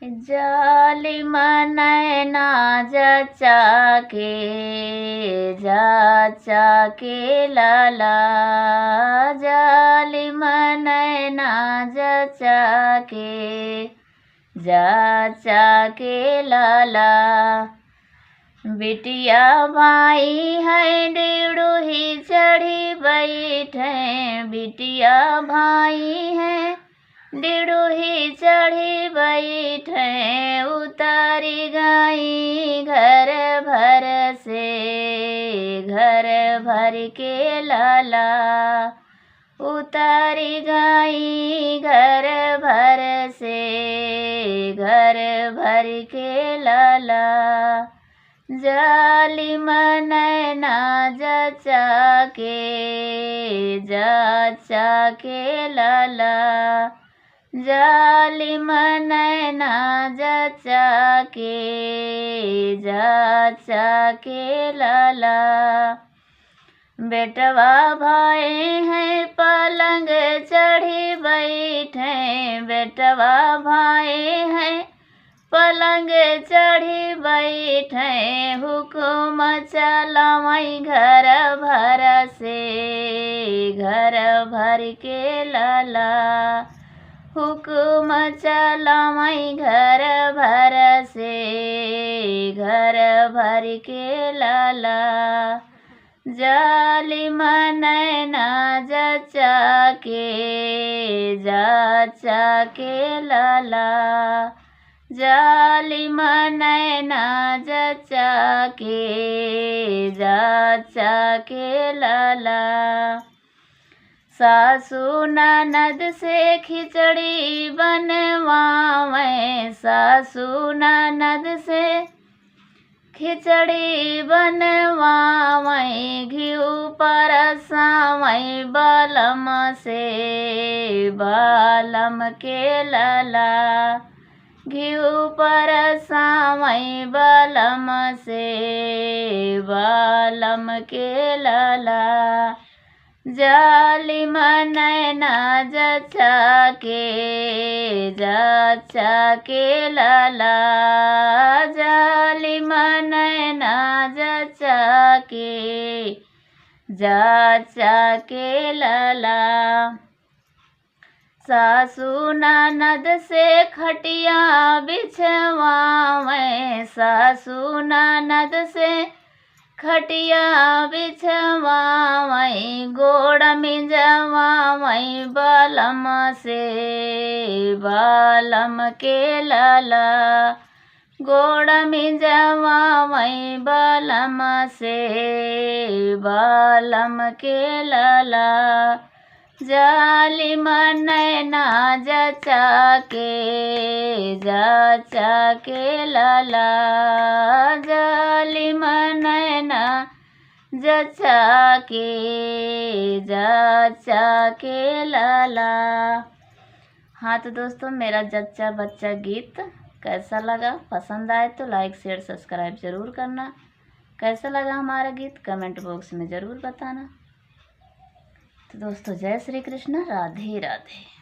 जालिम नैना जचा के लाला, जालिम नैना जचा के लाला। बिटिया भाई है डिड़ुही चढ़ी बैठे, बिटिया भाई है डिड़ुही चढ़ी बैठे। उतारी गई घर भर से, घर भर के लाला। उतारी गई घर भर से, घर भर के लाला। जालिम नैना जचा के लाला, जालिम नैना जचा के लाला। बेटवा भाई हैं पलंग चढ़ी बैठे, बेटवा भाई हैं पलंग चढ़ी बैठे। हुकुम चलावई घर भर से, घर भर के लाला। हुकुम चलावई घर भर से, घर भर के लाला। जालिम नैना जचा के लाला, जालिम नैना जचा के लाला। सासू ननद से खिचड़ी बनवावे, सासू ननद से खिचड़ी बनवावे। घिउ परसावई बालम से, बालम के लाला। घिउ परसावई बालम से, बालम के लाला। जालिम नैना जचा के लाला, जालिम नैना जचा के लाला। सासू ननद से खटिया बिछवावे, सासू ननद से खटिया बिछवावई। गोड़ मिंजवावई बालम से, बालम के लाला। गोड़ मिंजवावई बालम से, बालम के लाला। जालिम नैना जचा के लाला, जालिम नैना जचा के लाला। हाँ तो दोस्तों, मेरा जच्चा बच्चा गीत कैसा लगा? पसंद आए तो लाइक शेयर सब्सक्राइब ज़रूर करना। कैसा लगा हमारा गीत कमेंट बॉक्स में ज़रूर बताना। तो दोस्तों, जय श्री कृष्ण, राधे राधे।